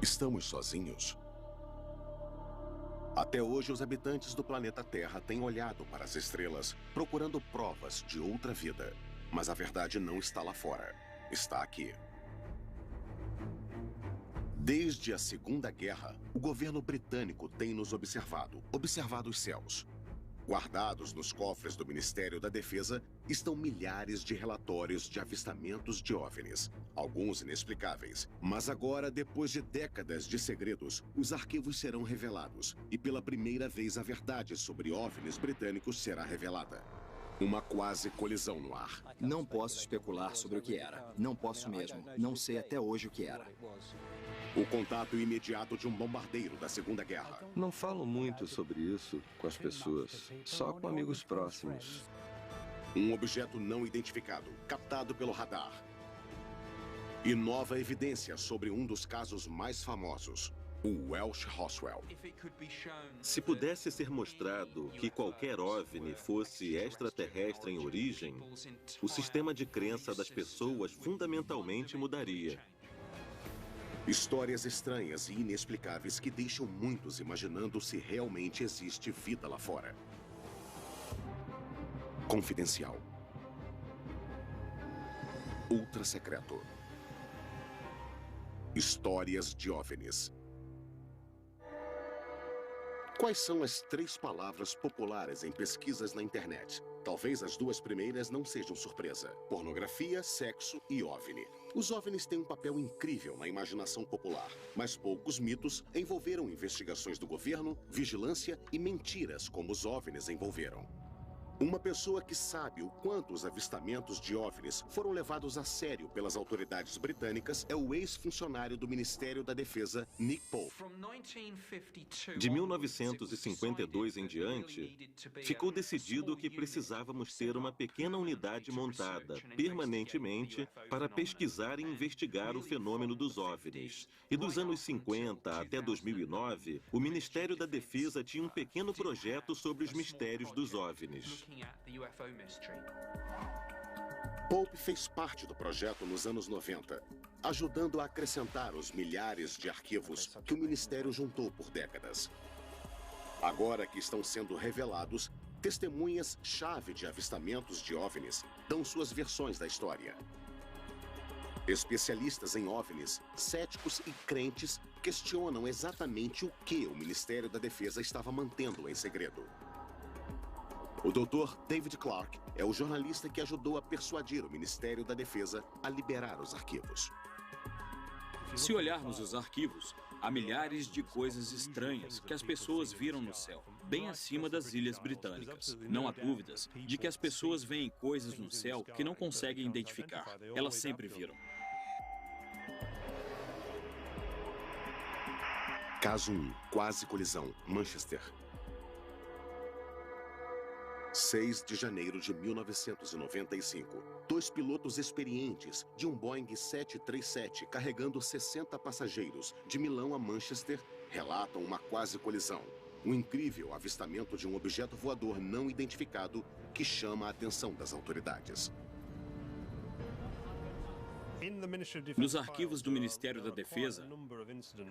Estamos sozinhos? Até hoje, os habitantes do planeta Terra têm olhado para as estrelas, procurando provas de outra vida. Mas a verdade não está lá fora. Está aqui. Desde a Segunda Guerra, o governo britânico tem nos observado os céus. Guardados nos cofres do Ministério da Defesa estão milhares de relatórios de avistamentos de OVNIs, alguns inexplicáveis. Mas agora, depois de décadas de segredos, os arquivos serão revelados e pela primeira vez a verdade sobre OVNIs britânicos será revelada. Uma quase colisão no ar. Não posso especular sobre o que era. Não posso mesmo. Não sei até hoje o que era. O contato imediato de um bombardeiro da Segunda Guerra. Não falo muito sobre isso com as pessoas, só com amigos próximos. Um objeto não identificado, captado pelo radar. E nova evidência sobre um dos casos mais famosos, o Welsh Roswell. Se pudesse ser mostrado que qualquer OVNI fosse extraterrestre em origem, o sistema de crença das pessoas fundamentalmente mudaria. Histórias estranhas e inexplicáveis que deixam muitos imaginando se realmente existe vida lá fora. Confidencial. Ultra secreto. Histórias de OVNIs. Quais são as 3 palavras populares em pesquisas na internet? Talvez as 2 primeiras não sejam surpresa. Pornografia, sexo e OVNI. Os OVNIs têm um papel incrível na imaginação popular, mas poucos mitos envolveram investigações do governo, vigilância e mentiras como os OVNIs envolveram. Uma pessoa que sabe o quanto os avistamentos de OVNIs foram levados a sério pelas autoridades britânicas é o ex-funcionário do Ministério da Defesa, Nick Pope. De 1952 em diante, ficou decidido que precisávamos ter uma pequena unidade montada permanentemente para pesquisar e investigar o fenômeno dos OVNIs. E dos anos 50 até 2009, o Ministério da Defesa tinha um pequeno projeto sobre os mistérios dos OVNIs. Pope fez parte do projeto nos anos 90, ajudando a acrescentar os milhares de arquivos que o Ministério juntou por décadas. Agora que estão sendo revelados, testemunhas-chave de avistamentos de OVNIs dão suas versões da história. Especialistas em OVNIs, céticos e crentes questionam exatamente o que o Ministério da Defesa estava mantendo em segredo. O Dr. David Clark é o jornalista que ajudou a persuadir o Ministério da Defesa a liberar os arquivos. Se olharmos os arquivos, há milhares de coisas estranhas que as pessoas viram no céu, bem acima das ilhas britânicas. Não há dúvidas de que as pessoas veem coisas no céu que não conseguem identificar. Elas sempre viram. Caso 1. Quase colisão, Manchester. 6 de janeiro de 1995. 2 pilotos experientes de um Boeing 737 carregando 60 passageiros de Milão a Manchester relatam uma quase colisão. Um incrível avistamento de um objeto voador não identificado que chama a atenção das autoridades. Nos arquivos do Ministério da Defesa,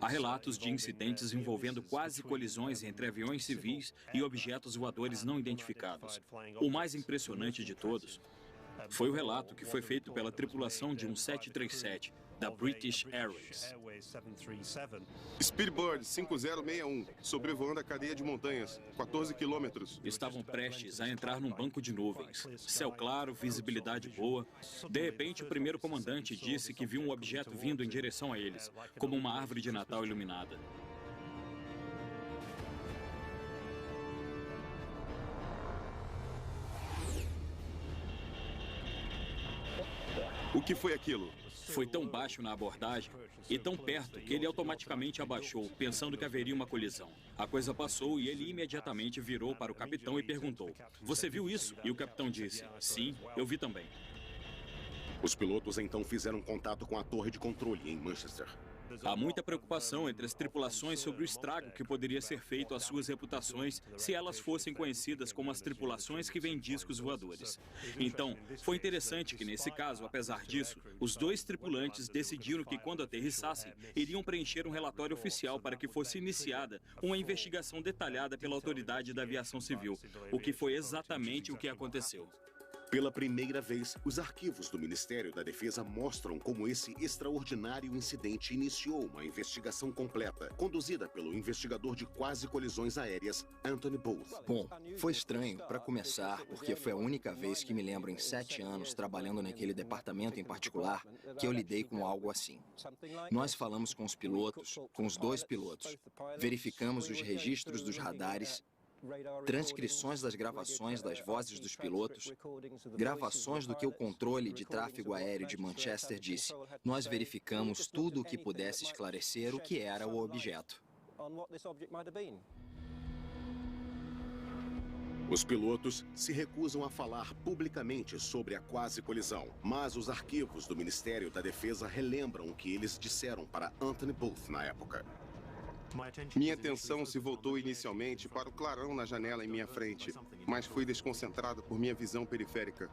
há relatos de incidentes envolvendo quase colisões entre aviões civis e objetos voadores não identificados. O mais impressionante de todos foi o relato que foi feito pela tripulação de um 737 da British Airways. Speedbird 5061, sobrevoando a cadeia de montanhas, 14 quilômetros. Estavam prestes a entrar num banco de nuvens. Céu claro, visibilidade boa. De repente, o primeiro comandante disse que viu um objeto vindo em direção a eles, como uma árvore de Natal iluminada. O que foi aquilo? Foi tão baixo na abordagem e tão perto que ele automaticamente abaixou, pensando que haveria uma colisão. A coisa passou e ele imediatamente virou para o capitão e perguntou: "Você viu isso?" E o capitão disse: "Sim, eu vi também." Os pilotos então fizeram contato com a torre de controle em Manchester. Há muita preocupação entre as tripulações sobre o estrago que poderia ser feito às suas reputações se elas fossem conhecidas como as tripulações que vêm discos voadores. Então, foi interessante que, nesse caso, apesar disso, os dois tripulantes decidiram que, quando aterrissassem, iriam preencher um relatório oficial para que fosse iniciada uma investigação detalhada pela Autoridade da Aviação Civil, o que foi exatamente o que aconteceu. Pela primeira vez, os arquivos do Ministério da Defesa mostram como esse extraordinário incidente iniciou uma investigação completa, conduzida pelo investigador de quase colisões aéreas, Anthony Booth. Bom, foi estranho, para começar, porque foi a única vez que me lembro em 7 anos trabalhando naquele departamento em particular que eu lidei com algo assim. Nós falamos com os pilotos, com os 2 pilotos, verificamos os registros dos radares, transcrições das gravações das vozes dos pilotos, gravações do que o controle de tráfego aéreo de Manchester disse. Nós verificamos tudo o que pudesse esclarecer o que era o objeto. Os pilotos se recusam a falar publicamente sobre a quase colisão, mas os arquivos do Ministério da Defesa relembram o que eles disseram para Anthony Booth na época. Minha atenção se voltou inicialmente para o clarão na janela em minha frente, mas fui desconcentrado por minha visão periférica.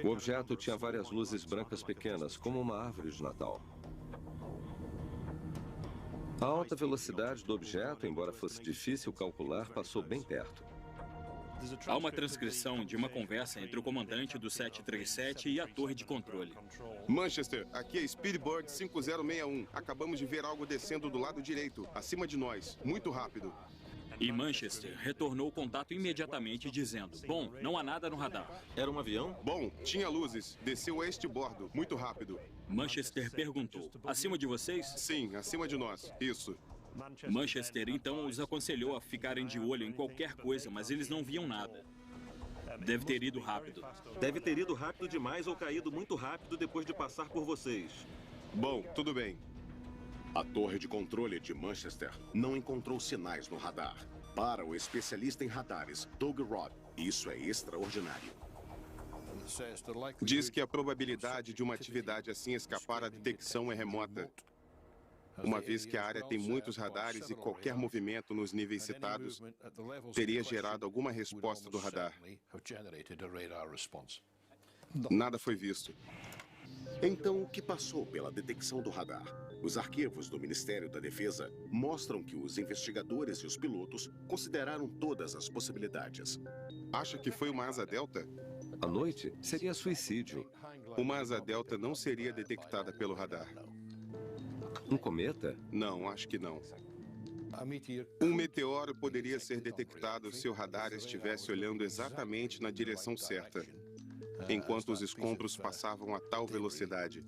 O objeto tinha várias luzes brancas pequenas, como uma árvore de Natal. A alta velocidade do objeto, embora fosse difícil calcular, passou bem perto. Há uma transcrição de uma conversa entre o comandante do 737 e a torre de controle. Manchester, aqui é Speedbird 5061. Acabamos de ver algo descendo do lado direito, acima de nós, muito rápido. E Manchester retornou o contato imediatamente dizendo: bom, não há nada no radar. Era um avião? Bom, tinha luzes, desceu a este bordo, muito rápido. Manchester perguntou: acima de vocês? Sim, acima de nós, isso. Manchester então os aconselhou a ficarem de olho em qualquer coisa, mas eles não viam nada. Deve ter ido rápido. Deve ter ido rápido demais ou caído muito rápido depois de passar por vocês. Bom, tudo bem. A torre de controle de Manchester não encontrou sinais no radar. Para o especialista em radares, Doug Robb, isso é extraordinário. Diz que a probabilidade de uma atividade assim escapar à detecção é remota, uma vez que a área tem muitos radares e qualquer movimento nos níveis citados teria gerado alguma resposta do radar. Nada foi visto. Então, o que passou pela detecção do radar? Os arquivos do Ministério da Defesa mostram que os investigadores e os pilotos consideraram todas as possibilidades. Acha que foi uma asa delta? À noite, seria suicídio. Uma asa delta não seria detectada pelo radar. Um cometa? Não, acho que não. Um meteoro poderia ser detectado se o radar estivesse olhando exatamente na direção certa, enquanto os escombros passavam a tal velocidade.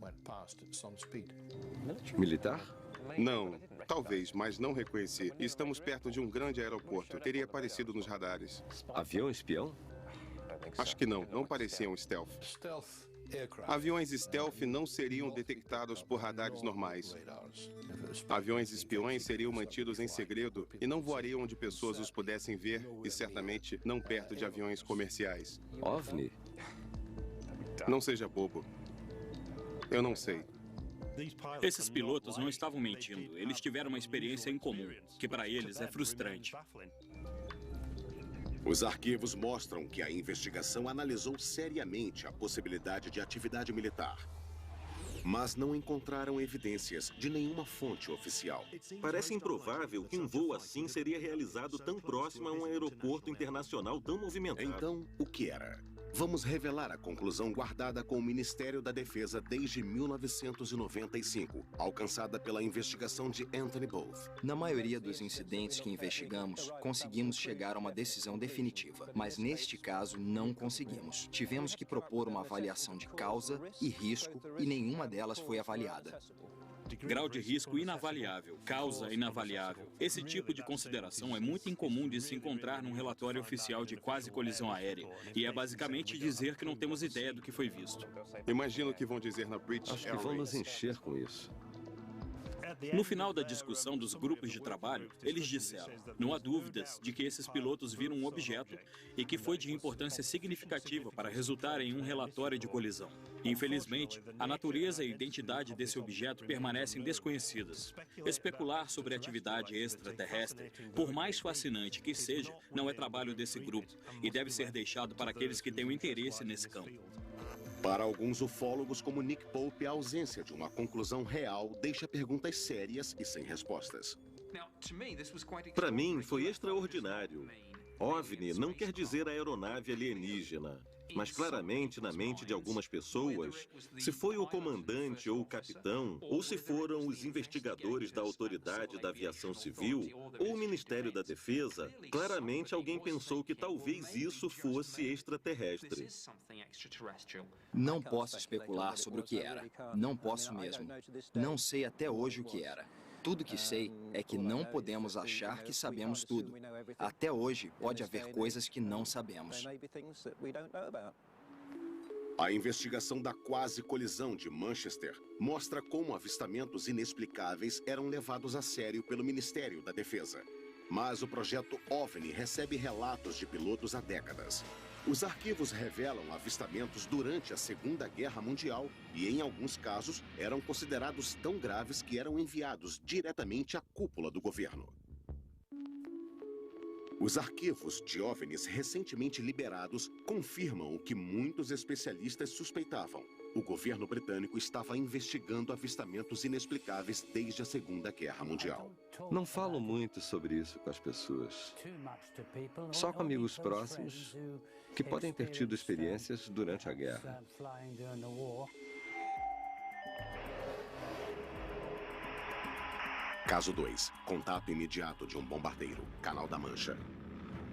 Militar? Não, talvez, mas não reconheci. Estamos perto de um grande aeroporto. Teria aparecido nos radares. Avião espião? Acho que não, não pareciam stealth. Aviões stealth não seriam detectados por radares normais. Aviões espiões seriam mantidos em segredo e não voariam onde pessoas os pudessem ver e certamente não perto de aviões comerciais. OVNI? Não seja bobo. Eu não sei. Esses pilotos não estavam mentindo. Eles tiveram uma experiência incomum, que para eles é frustrante. Os arquivos mostram que a investigação analisou seriamente a possibilidade de atividade militar, mas não encontraram evidências de nenhuma fonte oficial. Parece improvável que um voo assim seria realizado tão próximo a um aeroporto internacional tão movimentado. Então, o que era? Vamos revelar a conclusão guardada com o Ministério da Defesa desde 1995, alcançada pela investigação de Anthony Booth. Na maioria dos incidentes que investigamos, conseguimos chegar a uma decisão definitiva, mas neste caso não conseguimos. Tivemos que propor uma avaliação de causa e risco e nenhuma delas foi avaliada. Grau de risco inavaliável, causa inavaliável. Esse tipo de consideração é muito incomum de se encontrar num relatório oficial de quase colisão aérea, e é basicamente dizer que não temos ideia do que foi visto. Imagino o que vão dizer na British Acho que vão nos Airways. encher com isso. No final da discussão dos grupos de trabalho, eles disseram: não há dúvidas de que esses pilotos viram um objeto e que foi de importância significativa para resultar em um relatório de colisão. Infelizmente, a natureza e a identidade desse objeto permanecem desconhecidas. Especular sobre a atividade extraterrestre, por mais fascinante que seja, não é trabalho desse grupo e deve ser deixado para aqueles que têm um interesse nesse campo. Para alguns ufólogos como Nick Pope, a ausência de uma conclusão real deixa perguntas sérias e sem respostas. Para mim, foi extraordinário. OVNI não quer dizer aeronave alienígena, mas claramente na mente de algumas pessoas, se foi o comandante ou o capitão, ou se foram os investigadores da Autoridade da Aviação Civil ou o Ministério da Defesa, claramente alguém pensou que talvez isso fosse extraterrestre. Não posso especular sobre o que era. Não posso mesmo. Não sei até hoje o que era. Tudo que sei é que não podemos achar que sabemos tudo. Até hoje, pode haver coisas que não sabemos. A investigação da quase colisão de Manchester mostra como avistamentos inexplicáveis eram levados a sério pelo Ministério da Defesa. Mas o projeto OVNI recebe relatos de pilotos há décadas. Os arquivos revelam avistamentos durante a Segunda Guerra Mundial e, em alguns casos, eram considerados tão graves que eram enviados diretamente à cúpula do governo. Os arquivos de OVNIs recentemente liberados confirmam o que muitos especialistas suspeitavam. O governo britânico estava investigando avistamentos inexplicáveis desde a Segunda Guerra Mundial. Não falo muito sobre isso com as pessoas. Só com amigos próximos que podem ter tido experiências durante a guerra. Caso 2. Contato imediato de um bombardeiro. Canal da Mancha.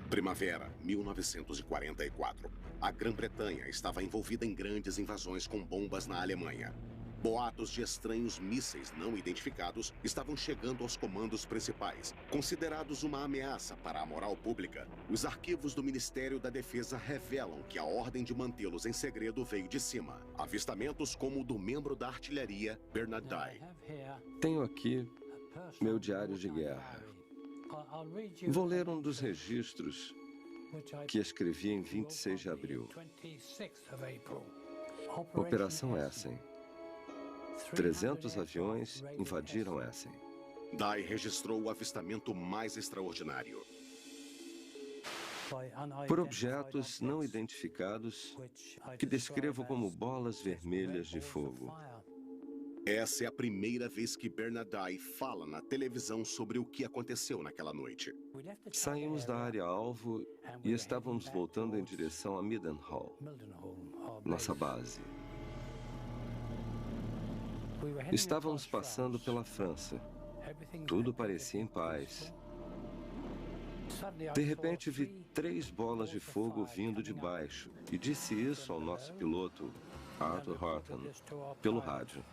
Primavera, 1944. A Grã-Bretanha estava envolvida em grandes invasões com bombas na Alemanha. Boatos de estranhos mísseis não identificados estavam chegando aos comandos principais. Considerados uma ameaça para a moral pública, os arquivos do Ministério da Defesa revelam que a ordem de mantê-los em segredo veio de cima. Avistamentos como o do membro da artilharia, Bernard Dye. Tenho aqui meu diário de guerra. Vou ler um dos registros que escrevi em 26 de abril. Operação Essen. 300 aviões invadiram Essen. Dye registrou o avistamento mais extraordinário. Por objetos não identificados que descrevo como bolas vermelhas de fogo. Essa é a primeira vez que Bernard Dye fala na televisão sobre o que aconteceu naquela noite. Saímos da área-alvo e estávamos voltando em direção a Mildenhall, nossa base. Estávamos passando pela França. Tudo parecia em paz. De repente, vi 3 bolas de fogo vindo de baixo e disse isso ao nosso piloto, Arthur Horton, pelo rádio.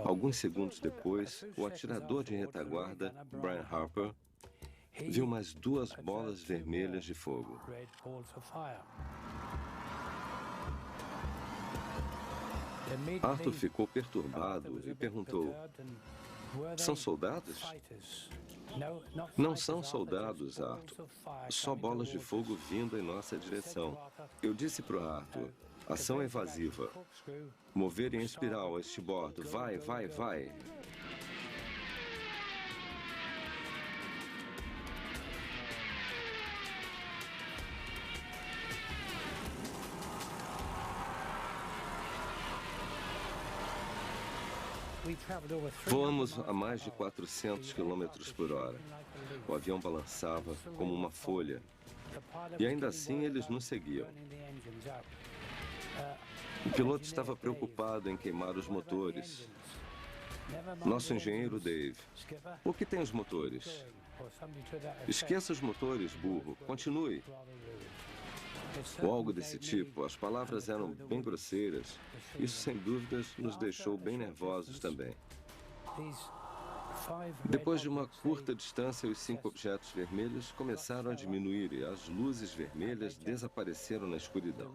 Alguns segundos depois, o atirador de retaguarda, Brian Harper, viu mais 2 bolas vermelhas de fogo. Arthur ficou perturbado e perguntou: são soldados? Não são soldados, Arthur. Só bolas de fogo vindo em nossa direção. Eu disse para o Arthur: ação evasiva. Mover em espiral a este bordo. Vai, vai, vai. Voamos a mais de 400 km por hora. O avião balançava como uma folha. E ainda assim eles nos seguiam. O piloto estava preocupado em queimar os motores. Nosso engenheiro Dave: o que tem os motores? Esqueça os motores, burro. Continue. Ou algo desse tipo. As palavras eram bem grosseiras. Isso, sem dúvidas, nos deixou bem nervosos também. Depois de uma curta distância, os 5 objetos vermelhos começaram a diminuir e as luzes vermelhas desapareceram na escuridão.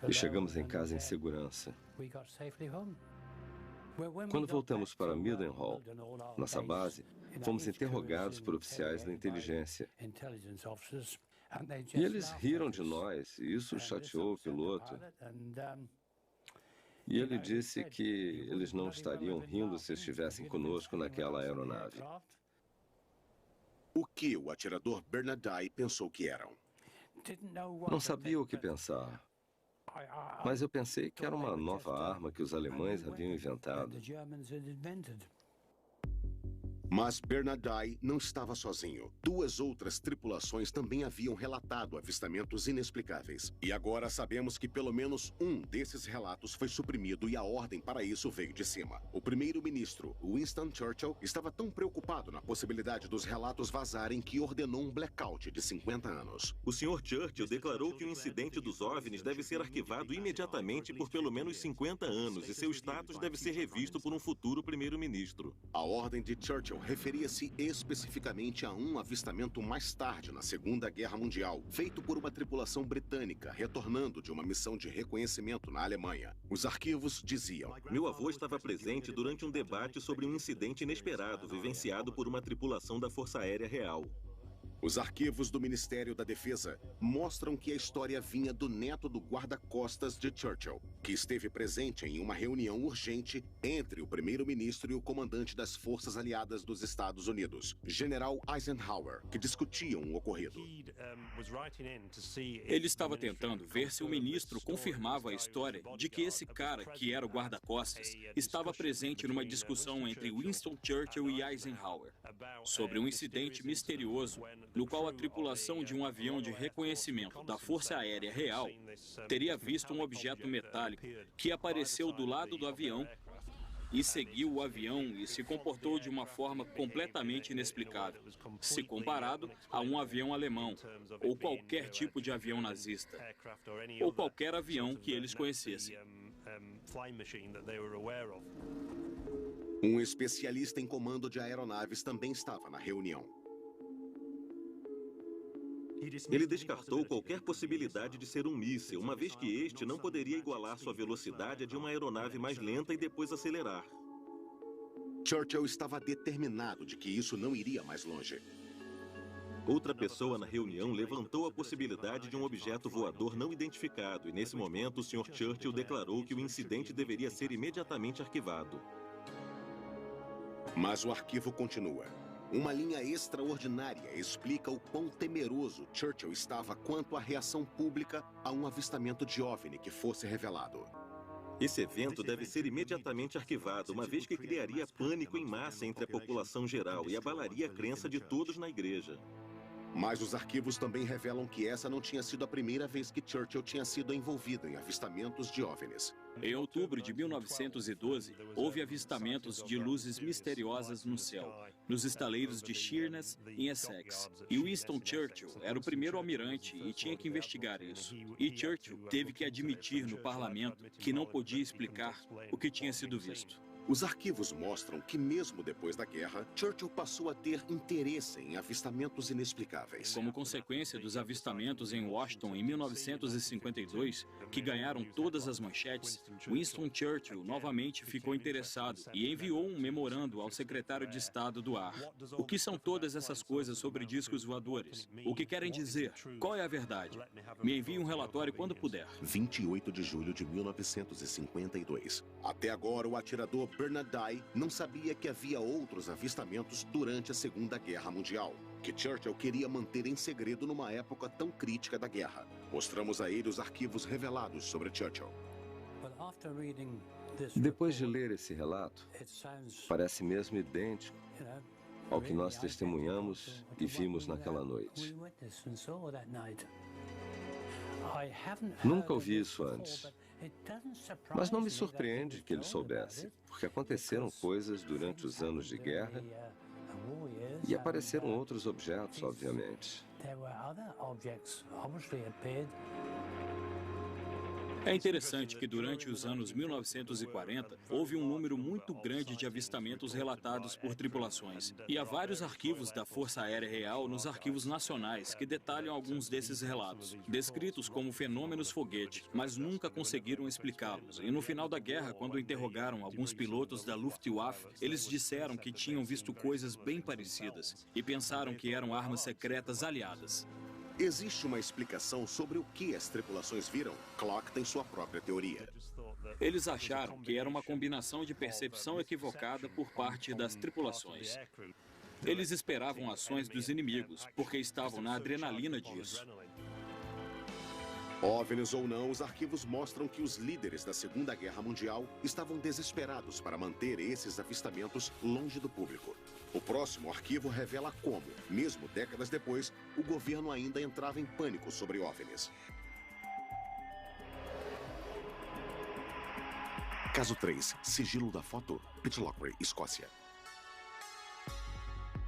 E chegamos em casa em segurança. Quando voltamos para Mildenhall, nossa base, fomos interrogados por oficiais da inteligência. E eles riram de nós, e isso chateou o piloto. E ele disse que eles não estariam rindo se estivessem conosco naquela aeronave. O que o atirador Bernadette pensou que eram? Não sabia o que pensar, mas eu pensei que era uma nova arma que os alemães haviam inventado. Mas Bernadette não estava sozinho. 2 outras tripulações também haviam relatado avistamentos inexplicáveis. E agora sabemos que pelo menos um desses relatos foi suprimido e a ordem para isso veio de cima. O primeiro-ministro, Winston Churchill, estava tão preocupado na possibilidade dos relatos vazarem que ordenou um blackout de 50 anos. O Sr. Churchill declarou que o incidente dos OVNIs deve ser arquivado imediatamente por pelo menos 50 anos e seu status deve ser revisto por um futuro primeiro-ministro. A ordem de Churchill referia-se especificamente a um avistamento mais tarde na Segunda Guerra Mundial, feito por uma tripulação britânica retornando de uma missão de reconhecimento na Alemanha. Os arquivos diziam: Meu avô estava presente durante um debate sobre um incidente inesperado vivenciado por uma tripulação da Força Aérea Real. Os arquivos do Ministério da Defesa mostram que a história vinha do neto do guarda-costas de Churchill, que esteve presente em uma reunião urgente entre o primeiro-ministro e o comandante das Forças Aliadas dos Estados Unidos, General Eisenhower, que discutiam o ocorrido. Ele estava tentando ver se o ministro confirmava a história de que esse cara, que era o guarda-costas, estava presente numa discussão entre Winston Churchill e Eisenhower sobre um incidente misterioso no qual a tripulação de um avião de reconhecimento da Força Aérea Real teria visto um objeto metálico que apareceu do lado do avião e seguiu o avião e se comportou de uma forma completamente inexplicável, se comparado a um avião alemão, ou qualquer tipo de avião nazista, ou qualquer avião que eles conhecessem. Um especialista em comando de aeronaves também estava na reunião. Ele descartou qualquer possibilidade de ser um míssil, uma vez que este não poderia igualar sua velocidade a de uma aeronave mais lenta e depois acelerar. Churchill estava determinado de que isso não iria mais longe. Outra pessoa na reunião levantou a possibilidade de um objeto voador não identificado e, nesse momento, o Sr. Churchill declarou que o incidente deveria ser imediatamente arquivado. Mas o arquivo continua. Uma linha extraordinária explica o quão temeroso Churchill estava quanto à reação pública a um avistamento de OVNI que fosse revelado. Esse evento deve ser imediatamente arquivado, uma vez que criaria pânico em massa entre a população geral e abalaria a crença de todos na igreja. Mas os arquivos também revelam que essa não tinha sido a primeira vez que Churchill tinha sido envolvido em avistamentos de OVNIs. Em outubro de 1912, houve avistamentos de luzes misteriosas no céu, nos estaleiros de Sheerness, em Essex. E Winston Churchill era o primeiro almirante e tinha que investigar isso. E Churchill teve que admitir no parlamento que não podia explicar o que tinha sido visto. Os arquivos mostram que, mesmo depois da guerra, Churchill passou a ter interesse em avistamentos inexplicáveis. Como consequência dos avistamentos em Washington em 1952, que ganharam todas as manchetes, Winston Churchill novamente ficou interessado e enviou um memorando ao secretário de Estado do Ar. O que são todas essas coisas sobre discos voadores? O que querem dizer? Qual é a verdade? Me envie um relatório quando puder. 28 de julho de 1952. Até agora, o atirador Bernadette não sabia que havia outros avistamentos durante a Segunda Guerra Mundial, que Churchill queria manter em segredo numa época tão crítica da guerra. Mostramos a ele os arquivos revelados sobre Churchill. Depois de ler esse relato, parece mesmo idêntico ao que nós testemunhamos e vimos naquela noite. Nunca ouvi isso antes. Mas não me surpreende que ele soubesse, porque aconteceram coisas durante os anos de guerra e apareceram outros objetos, obviamente. É interessante que durante os anos 1940 houve um número muito grande de avistamentos relatados por tripulações. E há vários arquivos da Força Aérea Real nos arquivos nacionais que detalham alguns desses relatos, descritos como fenômenos foguete, mas nunca conseguiram explicá-los. E no final da guerra, quando interrogaram alguns pilotos da Luftwaffe, eles disseram que tinham visto coisas bem parecidas e pensaram que eram armas secretas aliadas. Existe uma explicação sobre o que as tripulações viram? Clark tem sua própria teoria. Eles acharam que era uma combinação de percepção equivocada por parte das tripulações. Eles esperavam ações dos inimigos, porque estavam na adrenalina disso. OVNIs ou não, os arquivos mostram que os líderes da Segunda Guerra Mundial estavam desesperados para manter esses avistamentos longe do público. O próximo arquivo revela como, mesmo décadas depois, o governo ainda entrava em pânico sobre OVNIs. Caso 3. Sigilo da foto. Pitlochry, Escócia.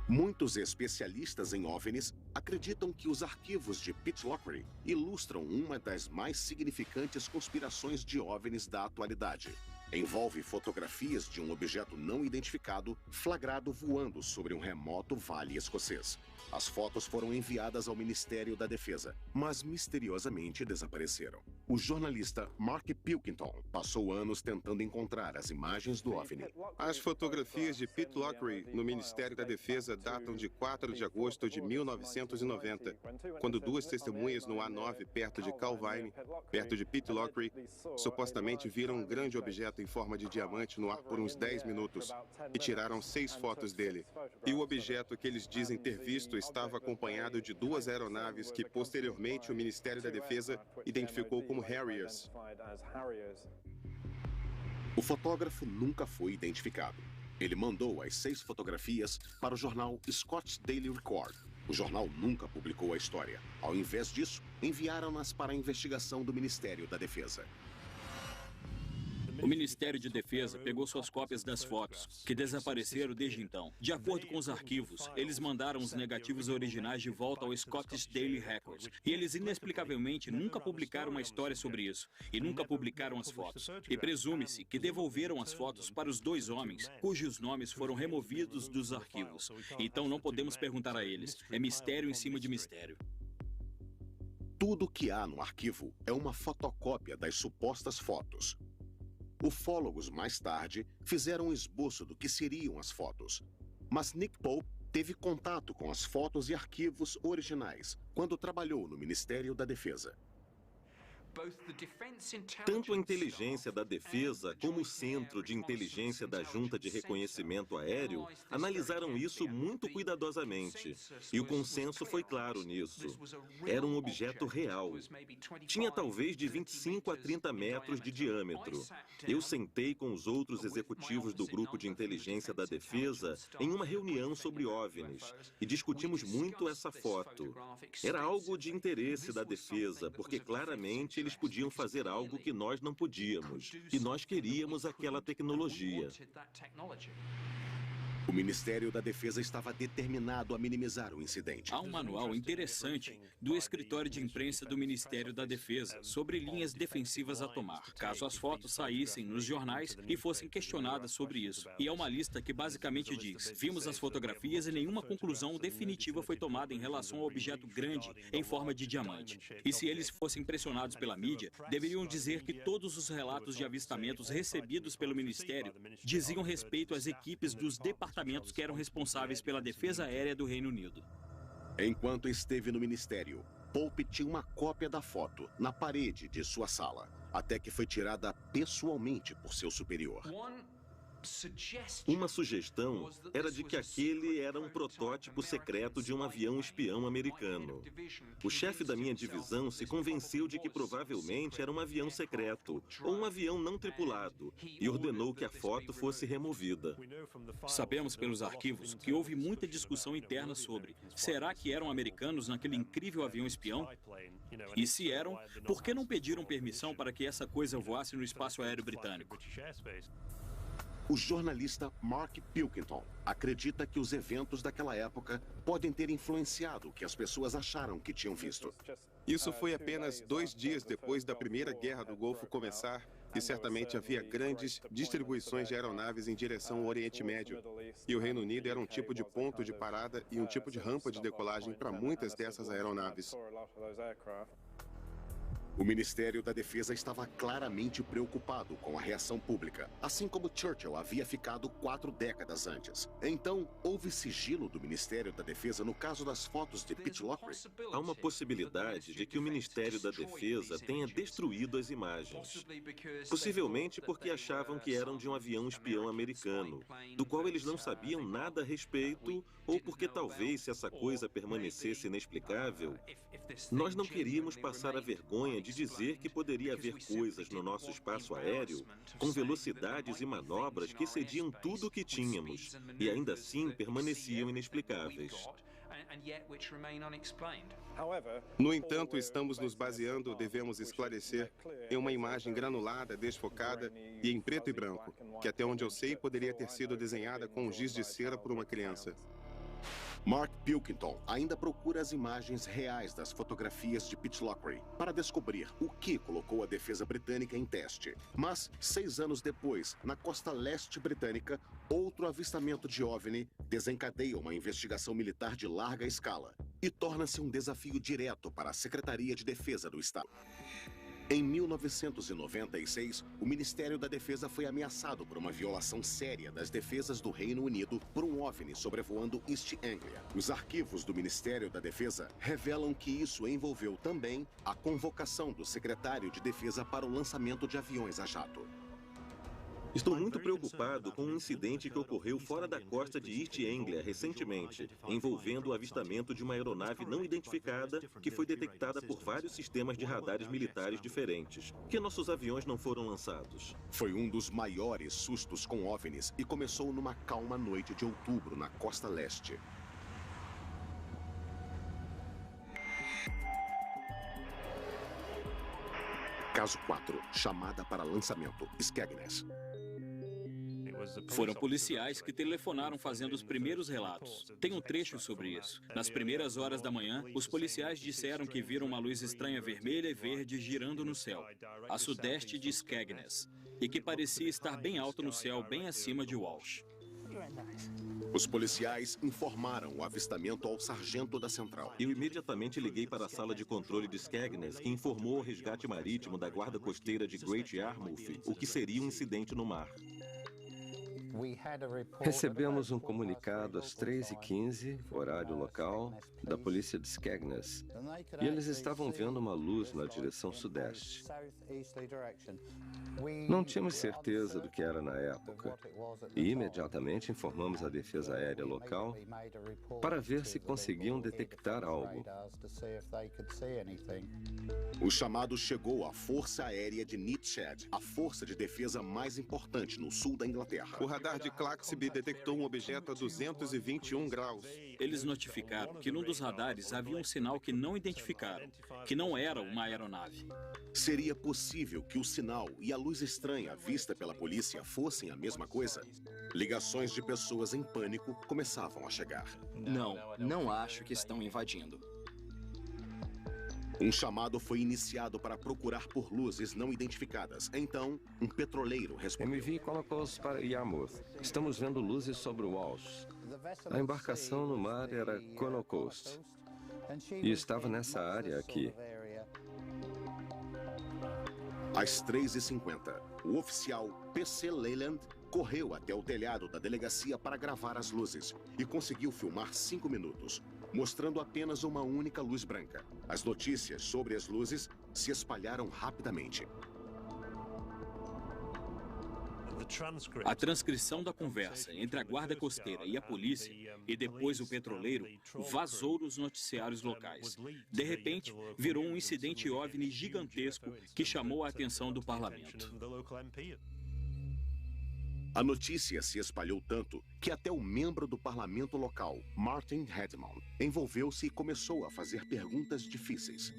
Muitos especialistas em OVNIs acreditam que os arquivos de Pitlochry ilustram uma das mais significantes conspirações de OVNIs da atualidade. Envolve fotografias de um objeto não identificado flagrado voando sobre um remoto vale escocês. As fotos foram enviadas ao Ministério da Defesa, mas misteriosamente desapareceram. O jornalista Mark Pilkington passou anos tentando encontrar as imagens do OVNI. As fotografias de Pitlochry no Ministério da Defesa datam de 4 de agosto de 1990, quando duas testemunhas no A9, perto de Calvine, perto de Pitlochry, supostamente viram um grande objeto em forma de diamante no ar por uns 10 minutos e tiraram 6 fotos dele. E o objeto que eles dizem ter visto estava acompanhado de 2 aeronaves que posteriormente o Ministério da Defesa identificou como Harriers. O fotógrafo nunca foi identificado. Ele mandou as 6 fotografias para o jornal Scots Daily Record. O jornal nunca publicou a história. Ao invés disso, enviaram-nas para a investigação do Ministério da Defesa. O Ministério de Defesa pegou suas cópias das fotos, que desapareceram desde então. De acordo com os arquivos, eles mandaram os negativos originais de volta ao Scottish Daily Record. E eles inexplicavelmente nunca publicaram uma história sobre isso. E nunca publicaram as fotos. E presume-se que devolveram as fotos para os 2 homens, cujos nomes foram removidos dos arquivos. Então não podemos perguntar a eles. É mistério em cima de mistério. Tudo o que há no arquivo é uma fotocópia das supostas fotos. Ufólogos, mais tarde, fizeram um esboço do que seriam as fotos. Mas Nick Pope teve contato com as fotos e arquivos originais quando trabalhou no Ministério da Defesa. Tanto a inteligência da defesa como o Centro de Inteligência da Junta de Reconhecimento Aéreo analisaram isso muito cuidadosamente. E o consenso foi claro nisso. Era um objeto real. Tinha talvez de 25 a 30 metros de diâmetro. Eu sentei com os outros executivos do Grupo de Inteligência da Defesa em uma reunião sobre OVNIs e discutimos muito essa foto. Era algo de interesse da defesa, porque claramente eles podiam fazer algo que nós não podíamos. E nós queríamos aquela tecnologia. O Ministério da Defesa estava determinado a minimizar o incidente. Há um manual interessante do escritório de imprensa do Ministério da Defesa sobre linhas defensivas a tomar, caso as fotos saíssem nos jornais e fossem questionadas sobre isso. E é uma lista que basicamente diz: vimos as fotografias e nenhuma conclusão definitiva foi tomada em relação ao objeto grande em forma de diamante. E se eles fossem pressionados pela mídia, deveriam dizer que todos os relatos de avistamentos recebidos pelo Ministério diziam respeito às equipes dos departamentos que eram responsáveis pela defesa aérea do Reino Unido. Enquanto esteve no Ministério, Pope tinha uma cópia da foto na parede de sua sala, até que foi tirada pessoalmente por seu superior. Uma sugestão era de que aquele era um protótipo secreto de um avião espião americano. O chefe da minha divisão se convenceu de que provavelmente era um avião secreto ou um avião não tripulado e ordenou que a foto fosse removida. Sabemos pelos arquivos que houve muita discussão interna sobre: será que eram americanos naquele incrível avião espião? E se eram, por que não pediram permissão para que essa coisa voasse no espaço aéreo britânico? O jornalista Mark Pilkington acredita que os eventos daquela época podem ter influenciado o que as pessoas acharam que tinham visto. Isso foi apenas 2 dias depois da Primeira Guerra do Golfo começar, e certamente havia grandes distribuições de aeronaves em direção ao Oriente Médio. E o Reino Unido era um tipo de ponto de parada e um tipo de rampa de decolagem para muitas dessas aeronaves. O Ministério da Defesa estava claramente preocupado com a reação pública, assim como Churchill havia ficado 4 décadas antes. Então, houve sigilo do Ministério da Defesa no caso das fotos de Pitlochry? Há uma possibilidade de que o Ministério da Defesa tenha destruído as imagens. Possivelmente porque achavam que eram de um avião espião americano, do qual eles não sabiam nada a respeito, ou porque talvez, se essa coisa permanecesse inexplicável, nós não queríamos passar a vergonha de dizer que poderia haver coisas no nosso espaço aéreo com velocidades e manobras que excediam tudo o que tínhamos e ainda assim permaneciam inexplicáveis. No entanto, estamos nos baseando, devemos esclarecer, em uma imagem granulada, desfocada e em preto e branco, que até onde eu sei poderia ter sido desenhada com um giz de cera por uma criança. Mark Pilkington ainda procura as imagens reais das fotografias de Pitlochry para descobrir o que colocou a defesa britânica em teste. Mas, 6 anos depois, na costa leste britânica, outro avistamento de OVNI desencadeia uma investigação militar de larga escala e torna-se um desafio direto para a Secretaria de Defesa do Estado. Em 1996, o Ministério da Defesa foi ameaçado por uma violação séria das defesas do Reino Unido por um OVNI sobrevoando East Anglia. Os arquivos do Ministério da Defesa revelam que isso envolveu também a convocação do secretário de Defesa para o lançamento de aviões a jato. Estou muito preocupado com um incidente que ocorreu fora da costa de East Anglia recentemente, envolvendo o avistamento de uma aeronave não identificada que foi detectada por vários sistemas de radares militares diferentes. Por que nossos aviões não foram lançados? Foi um dos maiores sustos com OVNIs e começou numa calma noite de outubro na costa leste. Caso 4, chamada para lançamento, Skegness. Foram policiais que telefonaram fazendo os primeiros relatos. Tem um trecho sobre isso. Nas primeiras horas da manhã, os policiais disseram que viram uma luz estranha vermelha e verde girando no céu, a sudeste de Skegness, e que parecia estar bem alto no céu, bem acima de Walsh. Os policiais informaram o avistamento ao sargento da central. Eu imediatamente liguei para a sala de controle de Skegness, que informou ao resgate marítimo da guarda costeira de Great Yarmouth o que seria um incidente no mar. Recebemos um comunicado às 3h15, horário local, da polícia de Skegness, e eles estavam vendo uma luz na direção sudeste. Não tínhamos certeza do que era na época, e imediatamente informamos a defesa aérea local para ver se conseguiam detectar algo. O chamado chegou à Força Aérea de Nitshed, a força de defesa mais importante no sul da Inglaterra. O radar de Claxby detectou um objeto a 221 graus. Eles notificaram que num dos radares havia um sinal que não identificaram, que não era uma aeronave. Seria possível que o sinal e a luz estranha vista pela polícia fossem a mesma coisa? Ligações de pessoas em pânico começavam a chegar. Não acho que estão invadindo. Um chamado foi iniciado para procurar por luzes não identificadas. Então, um petroleiro respondeu. MV colocou-os para Yarmouth. Estamos vendo luzes sobre o Walsh. A embarcação no mar era Connaught Coast e estava nessa área aqui. Às 3h50, o oficial P.C. Leyland correu até o telhado da delegacia para gravar as luzes e conseguiu filmar 5 minutos, mostrando apenas uma única luz branca. As notícias sobre as luzes se espalharam rapidamente. A transcrição da conversa entre a guarda costeira e a polícia, e depois o petroleiro, vazou nos noticiários locais. De repente, virou um incidente OVNI gigantesco que chamou a atenção do parlamento. A notícia se espalhou tanto que até o membro do parlamento local, Martin Hedman, envolveu-se e começou a fazer perguntas difíceis.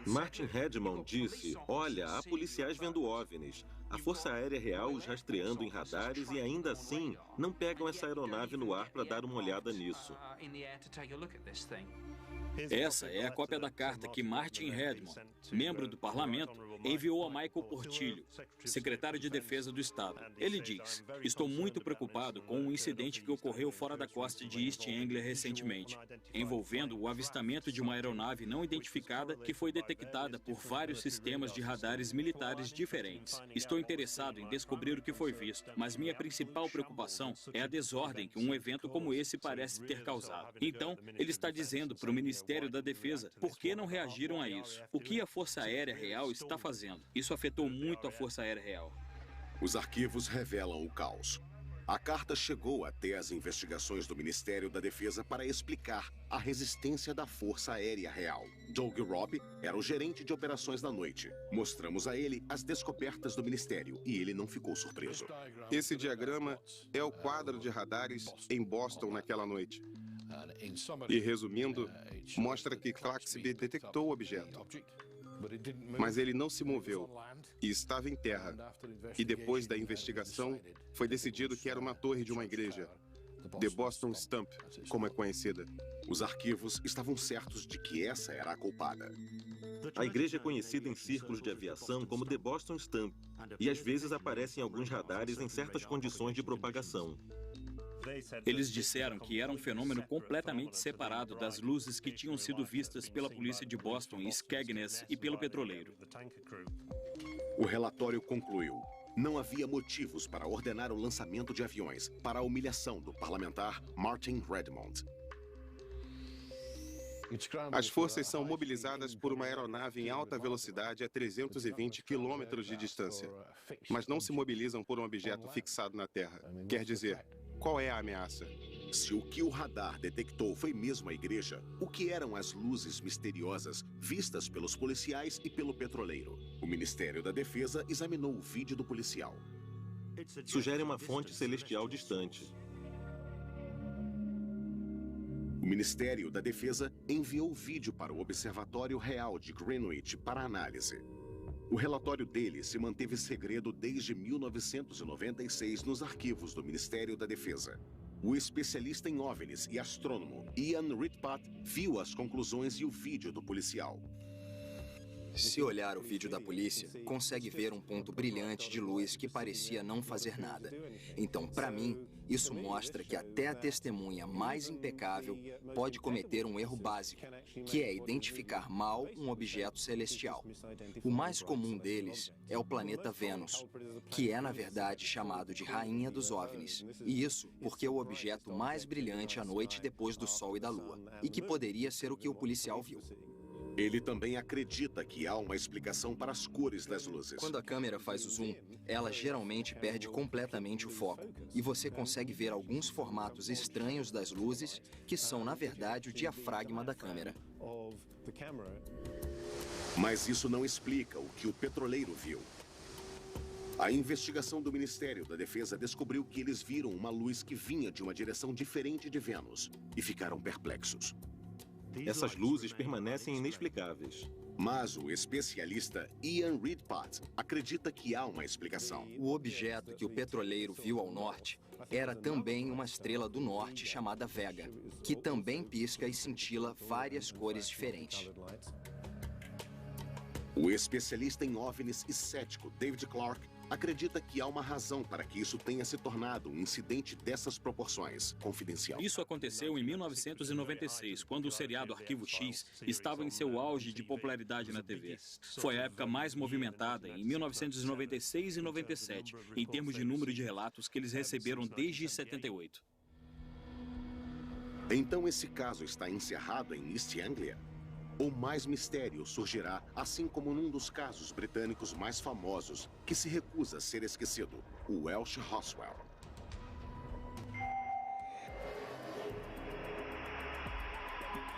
Martin Redmond disse: "Olha, há policiais vendo OVNIs. A Força Aérea Real os rastreando em radares e ainda assim não pegam essa aeronave no ar para dar uma olhada nisso." Essa é a cópia da carta que Martin Redmond, membro do parlamento, enviou a Michael Portillo, secretário de Defesa do Estado. Ele diz: "Estou muito preocupado com um incidente que ocorreu fora da costa de East Anglia recentemente, envolvendo o avistamento de uma aeronave não identificada que foi detectada por vários sistemas de radares militares diferentes. Estou interessado em descobrir o que foi visto, mas minha principal preocupação é a desordem que um evento como esse parece ter causado." Então, ele está dizendo para o Ministério da Defesa por que não reagiram a isso. O que a Força Aérea Real está fazendo? Isso afetou muito a Força Aérea Real. Os arquivos revelam o caos. A carta chegou até as investigações do Ministério da Defesa para explicar a resistência da Força Aérea Real. Doug Robb era o gerente de operações da noite. Mostramos a ele as descobertas do Ministério e ele não ficou surpreso. Esse diagrama é o quadro de radares em Boston naquela noite. E, resumindo, mostra que Claxby detectou o objeto, mas ele não se moveu e estava em terra. E depois da investigação, foi decidido que era uma torre de uma igreja, The Boston Stump, como é conhecida. Os arquivos estavam certos de que essa era a culpada. A igreja é conhecida em círculos de aviação como The Boston Stump e às vezes aparece em alguns radares em certas condições de propagação. Eles disseram que era um fenômeno completamente separado das luzes que tinham sido vistas pela polícia de Boston e Skegness e pelo petroleiro. O relatório concluiu: não havia motivos para ordenar o lançamento de aviões para a humilhação do parlamentar Martin Redmond. As forças são mobilizadas por uma aeronave em alta velocidade a 320 quilômetros de distância, mas não se mobilizam por um objeto fixado na Terra. Quer dizer, qual é a ameaça? Se o que o radar detectou foi mesmo a igreja, o que eram as luzes misteriosas vistas pelos policiais e pelo petroleiro? O Ministério da Defesa examinou o vídeo do policial. Sugere uma fonte celestial distante. O Ministério da Defesa enviou o vídeo para o Observatório Real de Greenwich para análise. O relatório dele se manteve segredo desde 1996 nos arquivos do Ministério da Defesa. O especialista em OVNIs e astrônomo Ian Ritpat viu as conclusões e o vídeo do policial. Se olhar o vídeo da polícia, consegue ver um ponto brilhante de luz que parecia não fazer nada. Então, para mim, isso mostra que até a testemunha mais impecável pode cometer um erro básico, que é identificar mal um objeto celestial. O mais comum deles é o planeta Vênus, que é, na verdade, chamado de Rainha dos OVNIs. E isso porque é o objeto mais brilhante à noite depois do Sol e da Lua, e que poderia ser o que o policial viu. Ele também acredita que há uma explicação para as cores das luzes. Quando a câmera faz o zoom, ela geralmente perde completamente o foco, e você consegue ver alguns formatos estranhos das luzes, que são, na verdade, o diafragma da câmera. Mas isso não explica o que o petroleiro viu. A investigação do Ministério da Defesa descobriu que eles viram uma luz que vinha de uma direção diferente de Vênus, e ficaram perplexos. Essas luzes permanecem inexplicáveis. Mas o especialista Ian Ritpat acredita que há uma explicação. O objeto que o petroleiro viu ao norte era também uma estrela do norte chamada Vega, que também pisca e cintila várias cores diferentes. O especialista em OVNIs e cético David Clark acredita que há uma razão para que isso tenha se tornado um incidente dessas proporções, confidencial. Isso aconteceu em 1996, quando o seriado Arquivo X estava em seu auge de popularidade na TV. Foi a época mais movimentada, em 1996 e 97, em termos de número de relatos que eles receberam desde 78. Então esse caso está encerrado em East Anglia? Ou mais mistério surgirá, assim como num dos casos britânicos mais famosos, que se recusa a ser esquecido, o Welsh Roswell.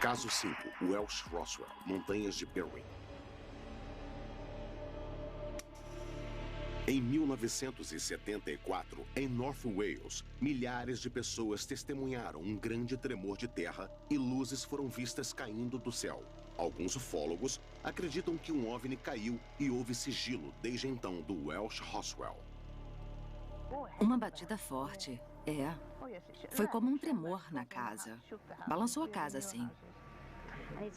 Caso 5, Welsh Roswell, Montanhas de Berwyn. Em 1974, em North Wales, milhares de pessoas testemunharam um grande tremor de terra e luzes foram vistas caindo do céu. Alguns ufólogos acreditam que um OVNI caiu e houve sigilo desde então do Welsh Roswell. Uma batida forte, é. Foi como um tremor na casa. Balançou a casa, assim.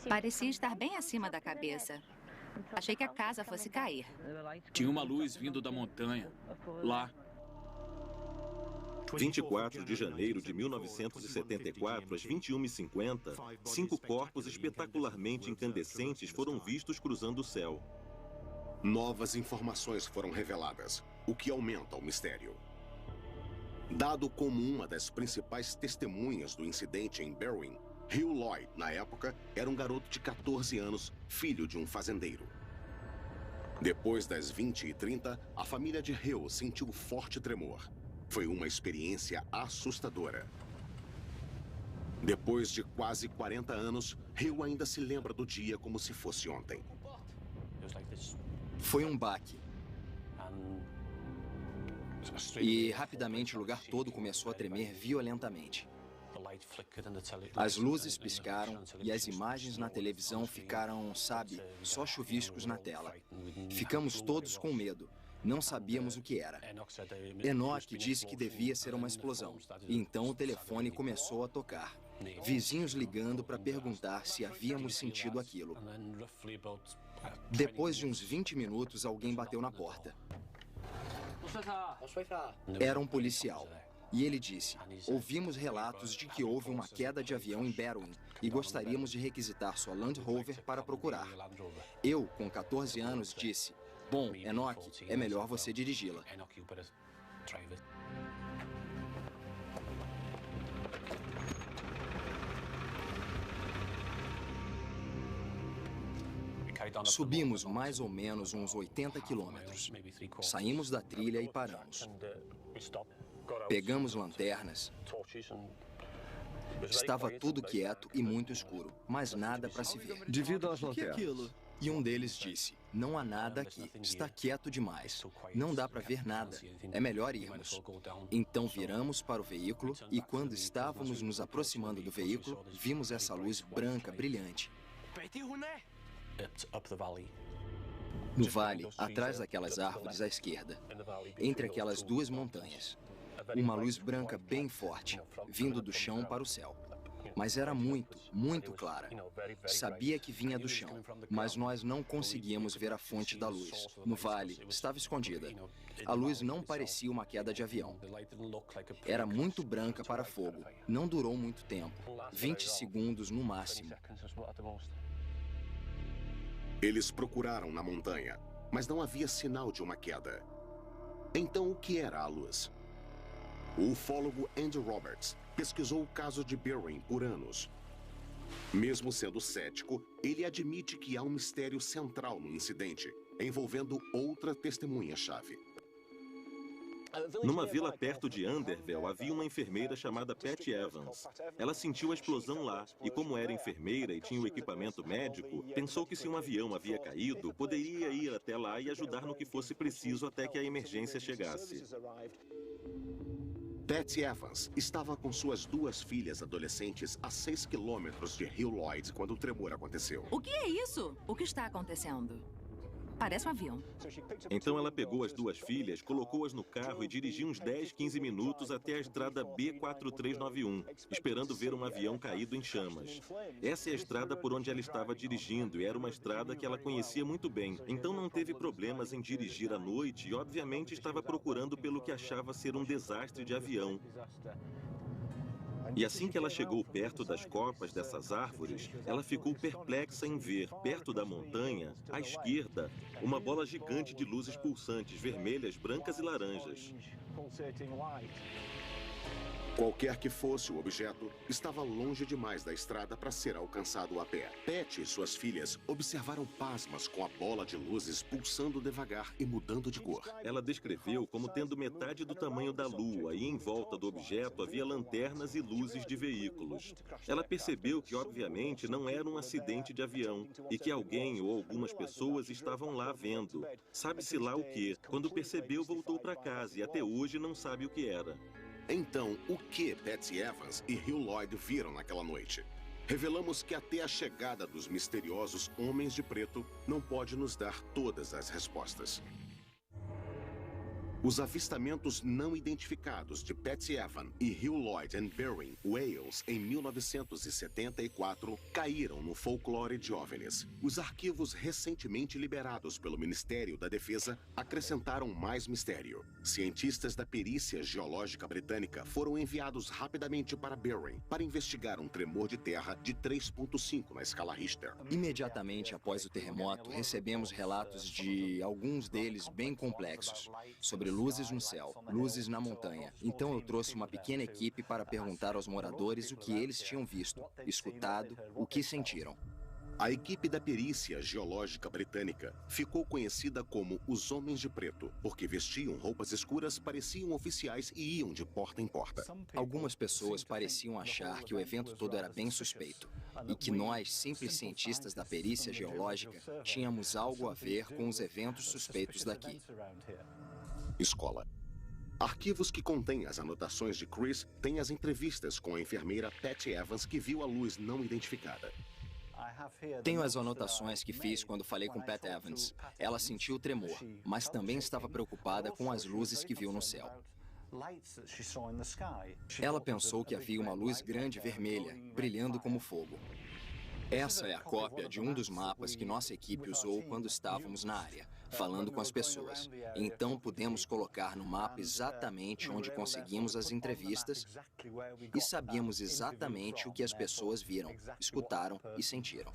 Parecia estar bem acima da cabeça. Achei que a casa fosse cair. Tinha uma luz vindo da montanha. Lá. 24 de janeiro de 1974, às 21h50, 5 corpos espetacularmente incandescentes foram vistos cruzando o céu. Novas informações foram reveladas, o que aumenta o mistério. Dado como uma das principais testemunhas do incidente em Berwyn, Hugh Lloyd, na época, era um garoto de 14 anos, filho de um fazendeiro. Depois das 20h30, a família de Hugh sentiu forte tremor. Foi uma experiência assustadora. Depois de quase 40 anos, Hugh ainda se lembra do dia como se fosse ontem. Foi um baque. E rapidamente o lugar todo começou a tremer violentamente. As luzes piscaram e as imagens na televisão ficaram, sabe, só chuviscos na tela. Ficamos todos com medo. Não sabíamos o que era. Enoch disse que devia ser uma explosão. E então o telefone começou a tocar. Vizinhos ligando para perguntar se havíamos sentido aquilo. Depois de uns 20 minutos, alguém bateu na porta. Era um policial. E ele disse: ouvimos relatos de que houve uma queda de avião em Berwyn e gostaríamos de requisitar sua Land Rover para procurar. Eu, com 14 anos, disse: bom, Enoch, é melhor você dirigi-la. Subimos mais ou menos uns 80 quilômetros. Saímos da trilha e paramos. Pegamos lanternas. Estava tudo quieto e muito escuro, mas nada para se ver. Devido às O que é lanternas. aquilo? E um deles disse: não há nada aqui, está quieto demais. Não dá para ver nada, é melhor irmos. Então viramos para o veículo e quando estávamos nos aproximando do veículo, vimos essa luz branca brilhante. No vale, atrás daquelas árvores à esquerda, entre aquelas duas montanhas. Uma luz branca bem forte, vindo do chão para o céu. Mas era muito, muito clara. Sabia que vinha do chão, mas nós não conseguíamos ver a fonte da luz. No vale, estava escondida. A luz não parecia uma queda de avião. Era muito branca para fogo. Não durou muito tempo. 20 segundos no máximo. Eles procuraram na montanha, mas não havia sinal de uma queda. Então, o que era a luz? O ufólogo Andy Roberts pesquisou o caso de Berwyn por anos. Mesmo sendo cético, ele admite que há um mistério central no incidente, envolvendo outra testemunha-chave. Numa vila perto de Anderville, havia uma enfermeira chamada Pat Evans. Ela sentiu a explosão lá e, como era enfermeira e tinha o equipamento médico, pensou que se um avião havia caído, poderia ir até lá e ajudar no que fosse preciso até que a emergência chegasse. Pat Evans estava com suas duas filhas adolescentes a 6 quilômetros de Hugh Lloyd quando o tremor aconteceu. O que é isso? O que está acontecendo? Parece um avião. Então ela pegou as duas filhas, colocou-as no carro e dirigiu uns 10, 15 minutos até a estrada B4391, esperando ver um avião caído em chamas. Essa é a estrada por onde ela estava dirigindo e era uma estrada que ela conhecia muito bem. Então não teve problemas em dirigir à noite e obviamente estava procurando pelo que achava ser um desastre de avião. E assim que ela chegou perto das copas dessas árvores, ela ficou perplexa em ver, perto da montanha, à esquerda, uma bola gigante de luzes pulsantes, vermelhas, brancas e laranjas. Qualquer que fosse o objeto, estava longe demais da estrada para ser alcançado a pé. Pat e suas filhas observaram pasmas com a bola de luzes pulsando devagar e mudando de cor. Ela descreveu como tendo metade do tamanho da lua e em volta do objeto havia lanternas e luzes de veículos. Ela percebeu que, obviamente, não era um acidente de avião e que alguém ou algumas pessoas estavam lá vendo. Sabe-se lá o quê? Quando percebeu, voltou para casa e até hoje não sabe o que era. Então, o que Patsy Evans e Hugh Lloyd viram naquela noite? Revelamos que até a chegada dos misteriosos Homens de Preto não pode nos dar todas as respostas. Os avistamentos não identificados de Patsy Evans e Hugh Lloyd em Berwyn, Wales, em 1974, caíram no folclore de OVNIs. Os arquivos recentemente liberados pelo Ministério da Defesa acrescentaram mais mistério. Cientistas da perícia geológica britânica foram enviados rapidamente para Berwyn para investigar um tremor de terra de 3,5 na escala Richter. Imediatamente após o terremoto, recebemos relatos de alguns deles bem complexos, sobre luzes no céu, luzes na montanha. Então eu trouxe uma pequena equipe para perguntar aos moradores o que eles tinham visto, escutado, o que sentiram. A equipe da perícia geológica britânica ficou conhecida como os Homens de Preto, porque vestiam roupas escuras, pareciam oficiais e iam de porta em porta. Algumas pessoas pareciam achar que o evento todo era bem suspeito e que nós, simples cientistas da perícia geológica, tínhamos algo a ver com os eventos suspeitos daqui. Escola. Arquivos que contêm as anotações de Chris têm as entrevistas com a enfermeira Patsy Evans que viu a luz não identificada. Tenho as anotações que fiz quando falei com Pat Evans. Ela sentiu o tremor, mas também estava preocupada com as luzes que viu no céu. Ela pensou que havia uma luz grande vermelha, brilhando como fogo. Essa é a cópia de um dos mapas que nossa equipe usou quando estávamos na área, falando com as pessoas. Então pudemos colocar no mapa exatamente onde conseguimos as entrevistas e sabíamos exatamente o que as pessoas viram, escutaram e sentiram.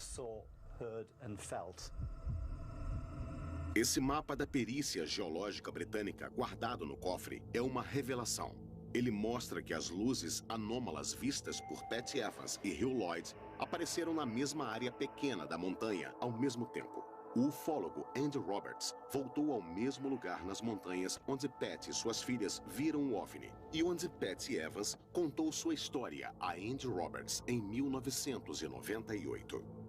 Esse mapa da perícia geológica britânica guardado no cofre é uma revelação. Ele mostra que as luzes anômalas vistas por Patsy Evans e Hugh Lloyd apareceram na mesma área pequena da montanha ao mesmo tempo. O ufólogo Andy Roberts voltou ao mesmo lugar nas montanhas onde Pat e suas filhas viram o OVNI e onde Patsy Evans contou sua história a Andy Roberts em 1998.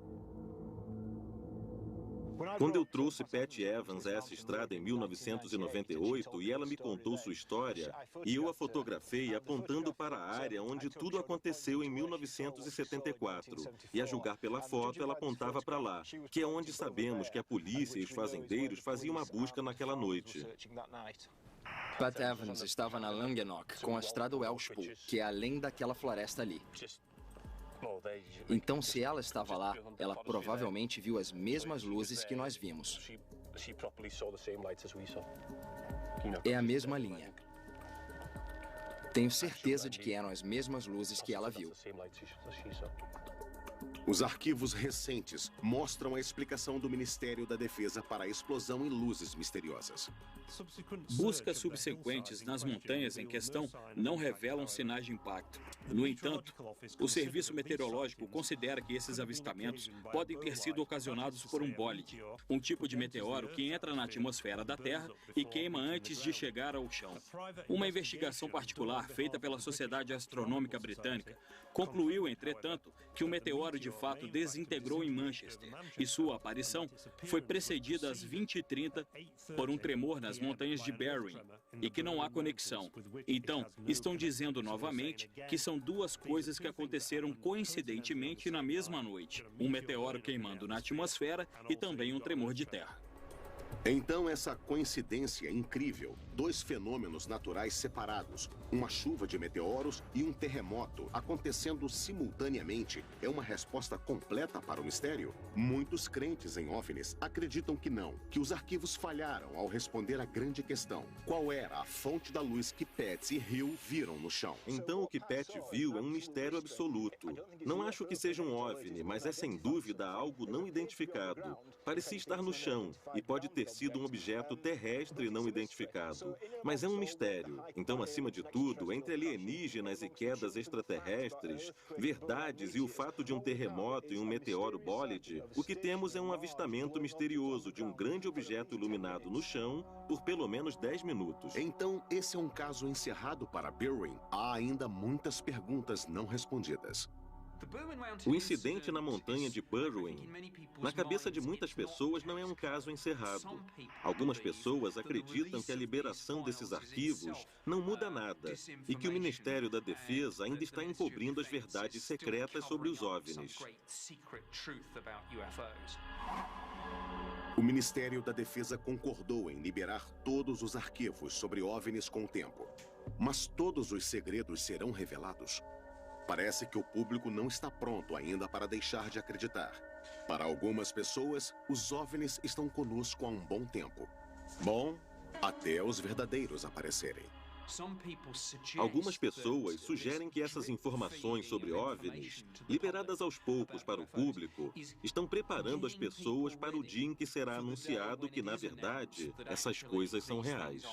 Quando eu trouxe Patsy Evans a essa estrada em 1998 e ela me contou sua história, e eu a fotografei apontando para a área onde tudo aconteceu em 1974. E a julgar pela foto, ela apontava para lá, que é onde sabemos que a polícia e os fazendeiros faziam uma busca naquela noite. Pat Evans estava na Langenok com a estrada Welshpool, que é além daquela floresta ali. Então, se ela estava lá, ela provavelmente viu as mesmas luzes que nós vimos. É a mesma linha. Tenho certeza de que eram as mesmas luzes que ela viu. Os arquivos recentes mostram a explicação do Ministério da Defesa para a explosão e luzes misteriosas. Buscas subsequentes nas montanhas em questão não revelam sinais de impacto. No entanto, o Serviço Meteorológico considera que esses avistamentos podem ter sido ocasionados por um bólide, um tipo de meteoro que entra na atmosfera da Terra e queima antes de chegar ao chão. Uma investigação particular feita pela Sociedade Astronômica Britânica concluiu, entretanto, que o meteoro de fato desintegrou em Manchester e sua aparição foi precedida às 20h30 por um tremor nas montanhas de Berwyn e que não há conexão. Então, estão dizendo novamente que são duas coisas que aconteceram coincidentemente na mesma noite: um meteoro queimando na atmosfera e também um tremor de terra. Então, essa coincidência incrível, dois fenômenos naturais separados, uma chuva de meteoros e um terremoto acontecendo simultaneamente, é uma resposta completa para o mistério? Muitos crentes em OVNIs acreditam que não, que os arquivos falharam ao responder à grande questão: qual era a fonte da luz que Patsy e Hugh viram no chão? Então, o que Pat viu é um mistério absoluto. Não acho que seja um OVNI, mas é sem dúvida algo não identificado. Parecia estar no chão e pode ter sido um objeto terrestre não identificado. Mas é um mistério. Então, acima de tudo, entre alienígenas e quedas extraterrestres, verdades e o fato de um terremoto e um meteoro bólide, o que temos é um avistamento misterioso de um grande objeto iluminado no chão por pelo menos 10 minutos. Então, esse é um caso encerrado para Berwyn. Há ainda muitas perguntas não respondidas. O incidente na montanha de Berwyn, na cabeça de muitas pessoas, não é um caso encerrado. Algumas pessoas acreditam que a liberação desses arquivos não muda nada e que o Ministério da Defesa ainda está encobrindo as verdades secretas sobre os OVNIs. O Ministério da Defesa concordou em liberar todos os arquivos sobre OVNIs com o tempo. Mas todos os segredos serão revelados? Parece que o público não está pronto ainda para deixar de acreditar. Para algumas pessoas, os OVNIs estão conosco há um bom tempo. Bom, até os verdadeiros aparecerem. Algumas pessoas sugerem que essas informações sobre OVNIs, liberadas aos poucos para o público, estão preparando as pessoas para o dia em que será anunciado que, na verdade, essas coisas são reais.